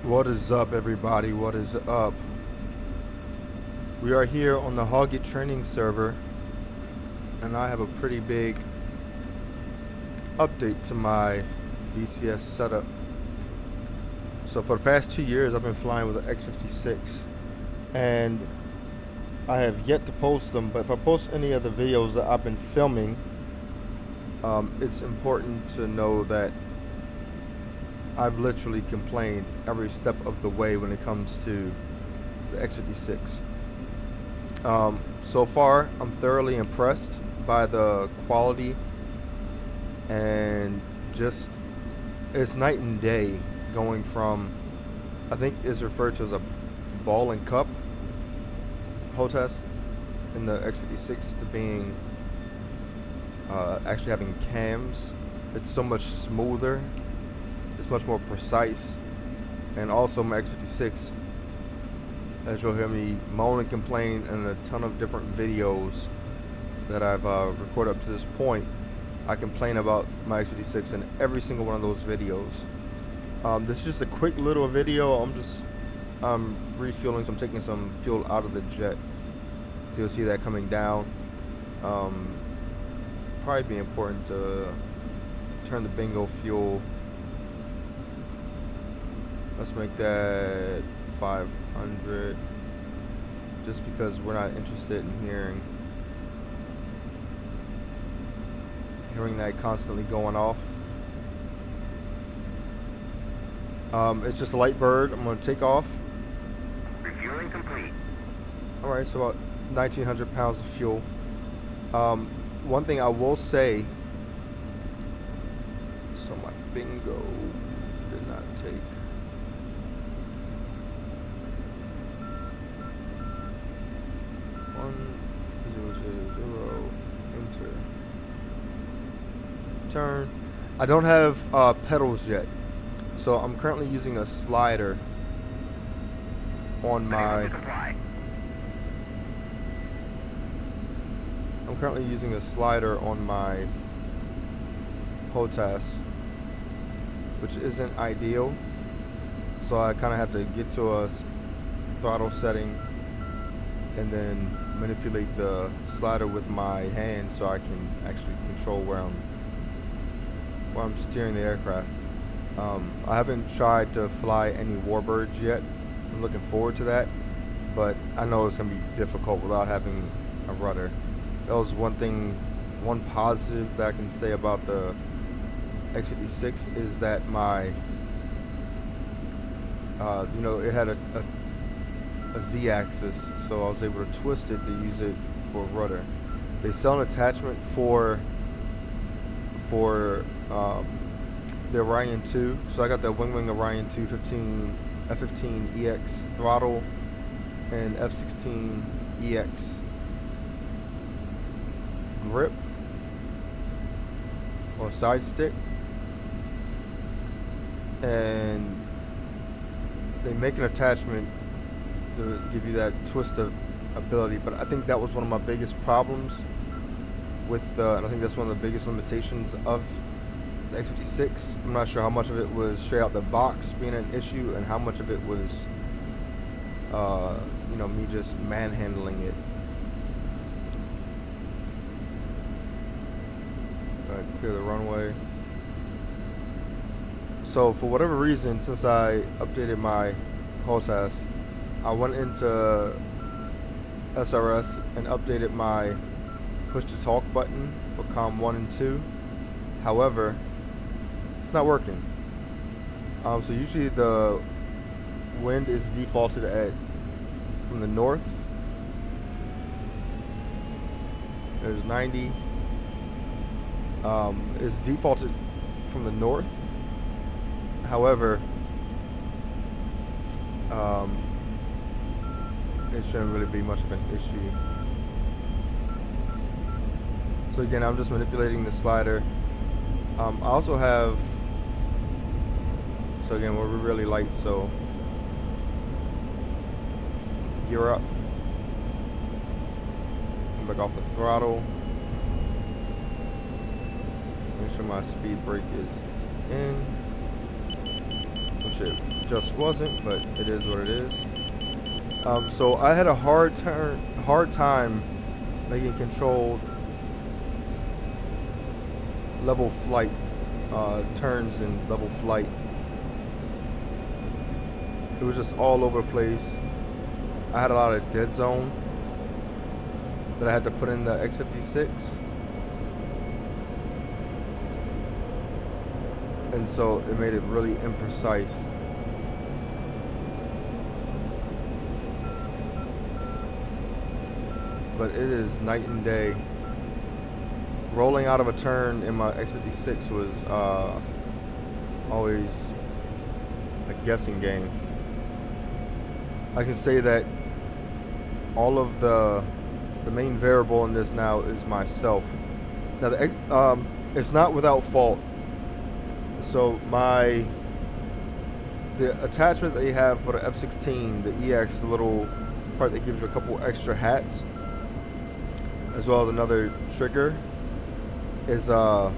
What is up, everybody? What is up? We are here on the Hogget training server, and I have a pretty big update to my DCS setup. So for the past 2 years, I've been flying with an X-56, and I have yet to post them. But if I post any of the videos that I've been filming, it's important to know that I've literally complained every step of the way when it comes to the X-56. So far, I'm thoroughly impressed by the quality, and just it's night and day going from, I think it's referred to as a ball and cup Hotas in the X-56 to being actually having cams. It's so much smoother. It's much more precise, and also my X-56, as you'll hear me moan and complain in a ton of different videos that I've recorded up to this point, I complain about my X-56 in every single one of those videos. This is just a quick little video. I'm refueling, so I'm taking some fuel out of the jet. So you'll see that coming down. Probably be important to turn the bingo fuel. Let's make that 500, just because we're not interested in hearing that constantly going off. It's just a light bird. I'm going to take off. Refueling complete. Alright, so about 1,900 pounds of fuel. One thing I will say, so my bingo did not take. Enter. Turn. I don't have pedals yet, so I'm currently using a slider on my. I'm currently using a slider on my Hotas, which isn't ideal. So I kind of have to get to a throttle setting and then manipulate the slider with my hand so I can actually control where I'm steering the aircraft. I haven't tried to fly any warbirds yet. I'm looking forward to that, but I know it's going to be difficult without having a rudder. That was one positive that I can say about the X-56 is that my, it had a Z-axis, so I was able to twist it to use it for rudder. They sell an attachment for the Orion 2, so I got the WinWing Orion 2 F15 EX throttle and F16 EX grip or side stick, and they make an attachment to give you that twist of ability. But I think that was one of my biggest problems with and I think that's one of the biggest limitations of the X-56. I'm not sure how much of it was straight out the box being an issue and how much of it was me just manhandling it. Clear the runway. So for whatever reason, since I updated my Hotas, I went into SRS and updated my push to talk button for COM 1 and 2. However, it's not working. So usually the wind is defaulted at from the north. There's 90. Is defaulted from the north. However, it shouldn't really be much of an issue. So again, I'm just manipulating the slider. I also have, so again, we're really light, so gear up, come back off the throttle. Make sure my speed brake is in. Oh shit, just wasn't, but it is what it is. So I had a hard time making controlled level flight turns in level flight. It was just all over the place. I had a lot of dead zone that I had to put in the X-56, and so it made it really imprecise. But it is night and day. Rolling out of a turn in my X-56 was always a guessing game. I can say that all of the main variable in this now is myself. Now it's not without fault. So the attachment that you have for the F-16, the EX, the little part that gives you a couple extra hats, as well as another trigger, is it's a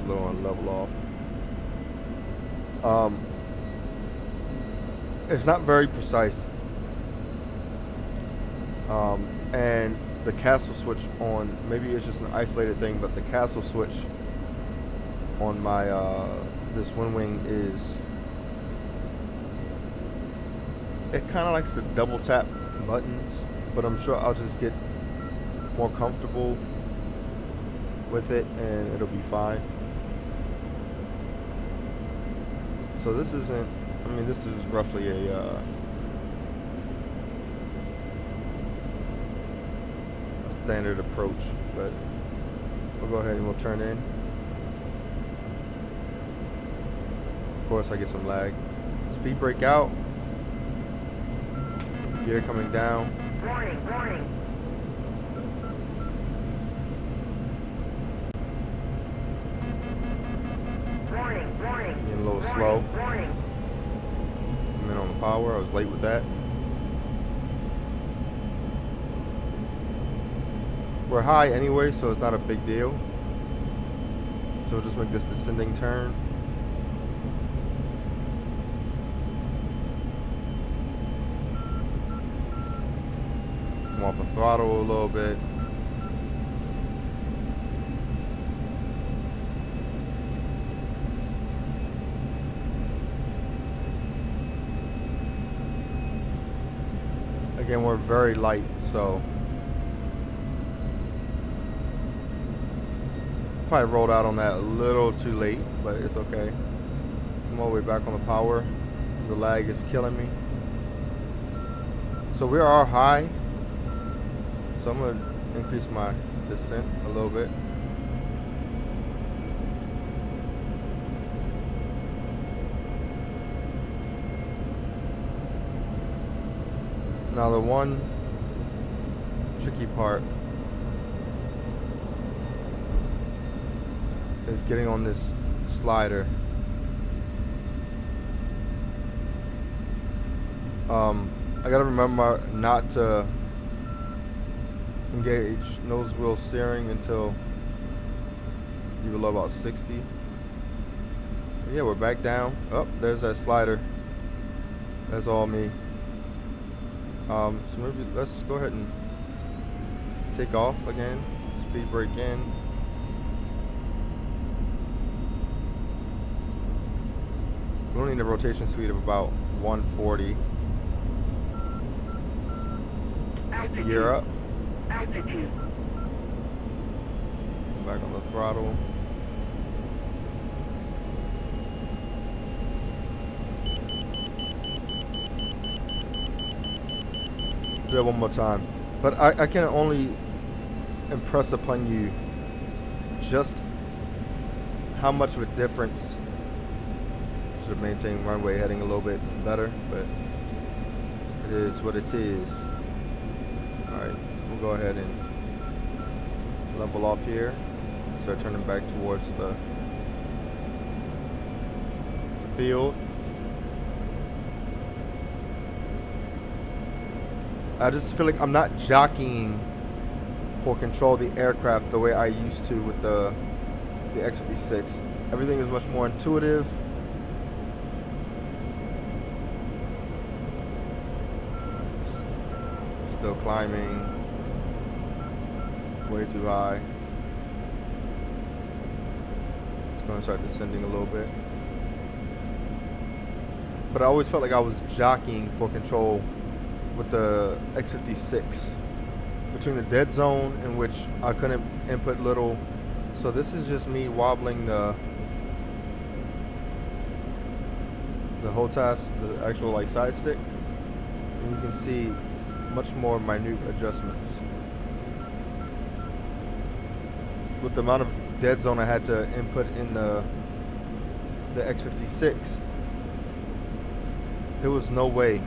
little on level off. It's not very precise. And the castle switch on, maybe it's just an isolated thing, but the castle switch on my this WinWing is, it kind of likes to double tap buttons, but I'm sure I'll just get more comfortable with it and it'll be fine. So this isn't, I mean, this is roughly a standard approach, but we'll go ahead and we'll turn in. Of course, I get some lag. Speed brake out. Gear coming down. Warning, warning. Warning, warning. Getting a little slow. Warning. I'm in on the power. I was late with that. We're high anyway, so it's not a big deal. So we'll just make this descending turn. Come off the throttle a little bit. Again, we're very light, so probably rolled out on that a little too late, but it's okay. I'm all the way back on the power. The lag is killing me. So we are high. So I'm going to increase my descent a little bit. Now the one tricky part is getting on this slider. I gotta remember not to engage nose wheel steering until you below about 60. But yeah, we're back down. Oh, there's that slider. That's all me. So maybe let's go ahead and take off again. Speed brake in. We only need a rotation speed of about 140. Altitude. Gear up. Altitude. Back on the throttle. Do that one more time. But I can only impress upon you just how much of a difference. Should have maintained runway heading a little bit better, but it is what it is. Alright, we'll go ahead and level off here. Start turning back towards the field. I just feel like I'm not jockeying for control of the aircraft the way I used to with the X-56. Everything is much more intuitive. Still climbing. Way too high. It's going to start descending a little bit. But I always felt like I was jockeying for control with the X-56 between the dead zone, in which I couldn't input little. So this is just me wobbling the Hotas, the actual like side stick, and you can see much more minute adjustments. With the amount of dead zone I had to input in the X-56, there was no way.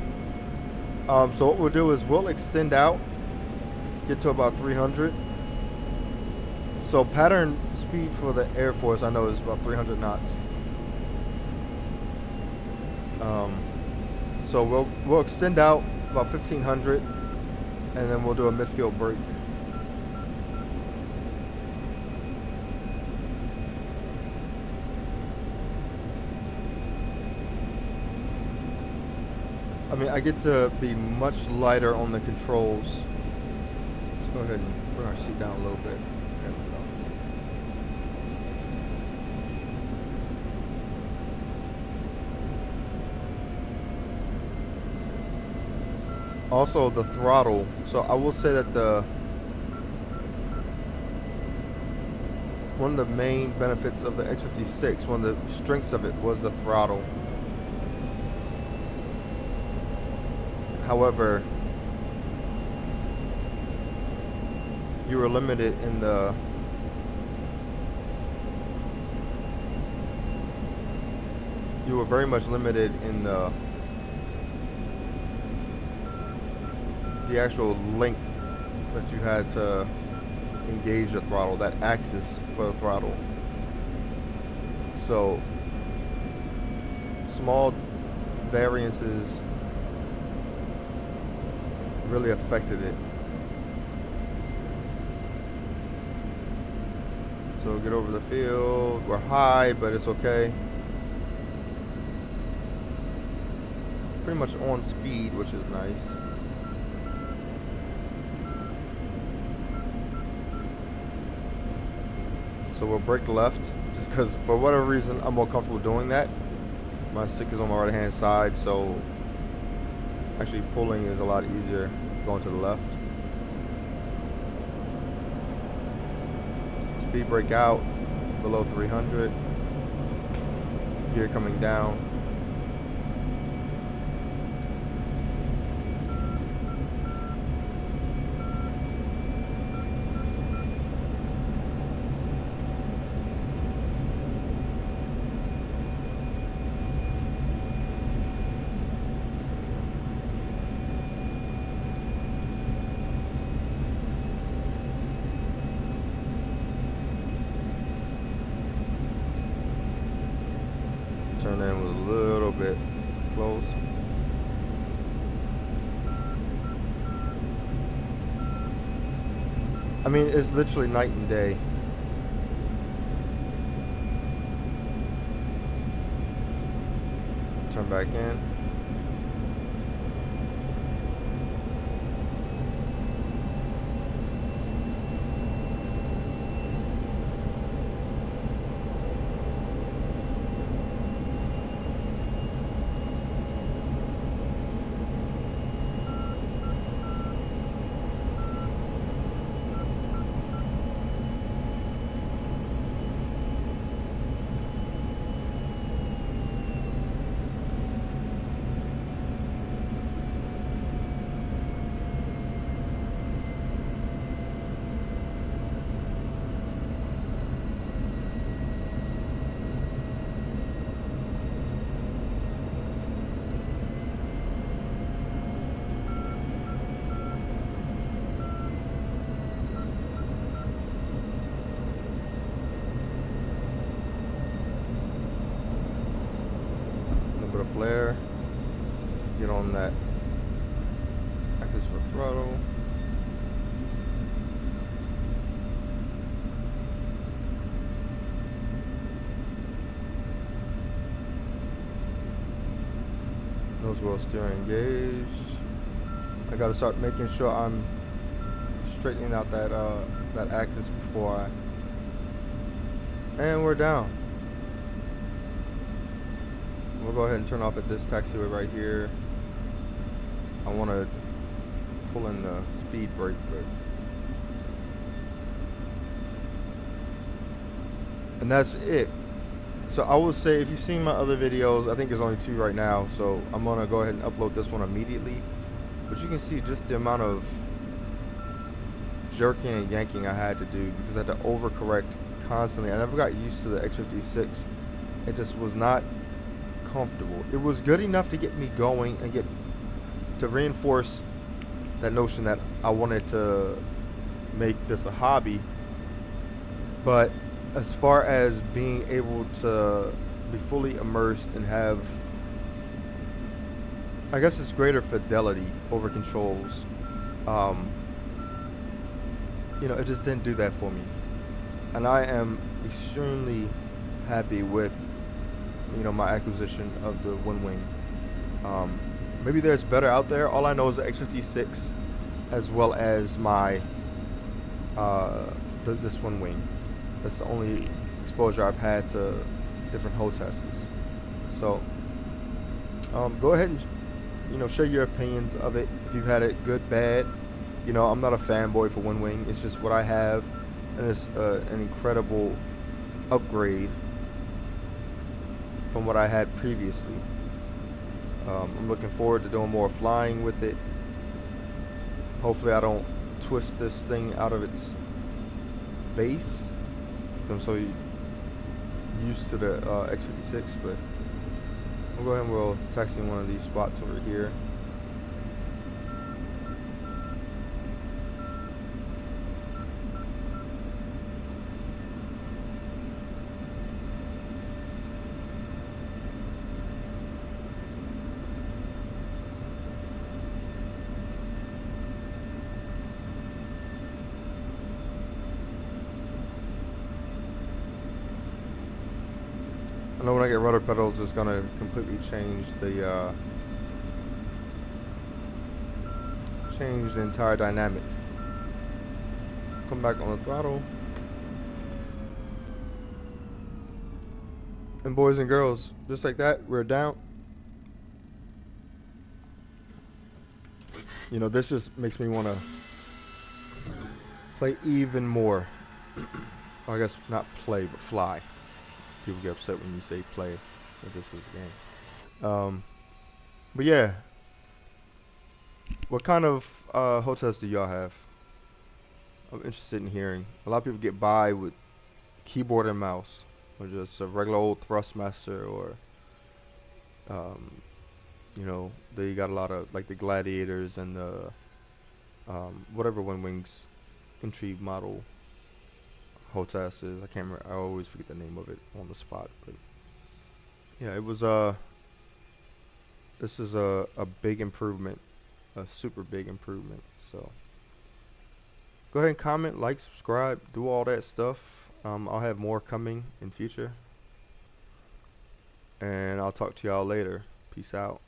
So what we'll do is we'll extend out, get to about 300. So pattern speed for the Air Force, I know, is about 300 knots. So we'll extend out about 1500, and then we'll do a midfield break. I mean, I get to be much lighter on the controls. Let's go ahead and bring our seat down a little bit. There we go. Also, the throttle. So I will say that one of the main benefits of the X-56, one of the strengths of it, was the throttle. However, you were limited in you were very much limited in the actual length that you had to engage the throttle, that axis for the throttle. So small variances really affected it. So get over the field. We're high, but it's okay. Pretty much on speed, which is nice. So we'll brake left, just because for whatever reason I'm more comfortable doing that. My stick is on my right hand side, so actually pulling is a lot easier going to the left. Speed brake out below 300. Gear coming down. Turn in was a little bit close. I mean, it's literally night and day. Turn back in. Flare, get on that axis for throttle. Nose wheel steering engaged. I gotta start making sure I'm straightening out that axis before I. And we're down. We'll go ahead and turn off at this taxiway right here. I want to pull in the speed brake, but. And that's it. So I will say, if you've seen my other videos, I think there's only 2 right now, so I'm going to go ahead and upload this one immediately. But you can see just the amount of jerking and yanking I had to do because I had to overcorrect constantly. I never got used to the X-56. It just was not comfortable. It was good enough to get me going and to reinforce that notion that I wanted to make this a hobby. But as far as being able to be fully immersed and have, I guess it's greater fidelity over controls, you know, it just didn't do that for me. And I am extremely happy with, you know, my acquisition of the WinWing. Maybe there's better out there. All I know is the X-56 as well as my this WinWing. That's the only exposure I've had to different Hotas. So go ahead and, you know, share your opinions of it. If you've had it good, bad. You know, I'm not a fanboy for WinWing. It's just what I have, and it's an incredible upgrade from what I had previously. I'm looking forward to doing more flying with it. Hopefully I don't twist this thing out of its base. I'm so used to the X-56, but we'll go ahead and we'll taxi one of these spots over here. I know when I get rudder pedals, it's gonna completely change the entire dynamic. Come back on the throttle. And boys and girls, just like that, we're down. You know, this just makes me want to play even more. Well, I guess not play, but fly. People get upset when you say play, but this is a game. But yeah, what kind of Hotas do y'all have? I'm interested in hearing. A lot of people get by with keyboard and mouse, or just a regular old Thrustmaster, or you know, they got a lot of like the Gladiators and the whatever WinWing's entry model Hotas is. I can't remember. I always forget the name of it on the spot, but yeah, it was this is a big improvement, a super big improvement. So go ahead and comment, like, subscribe, do all that stuff. I'll have more coming in future, and I'll talk to y'all later. Peace out.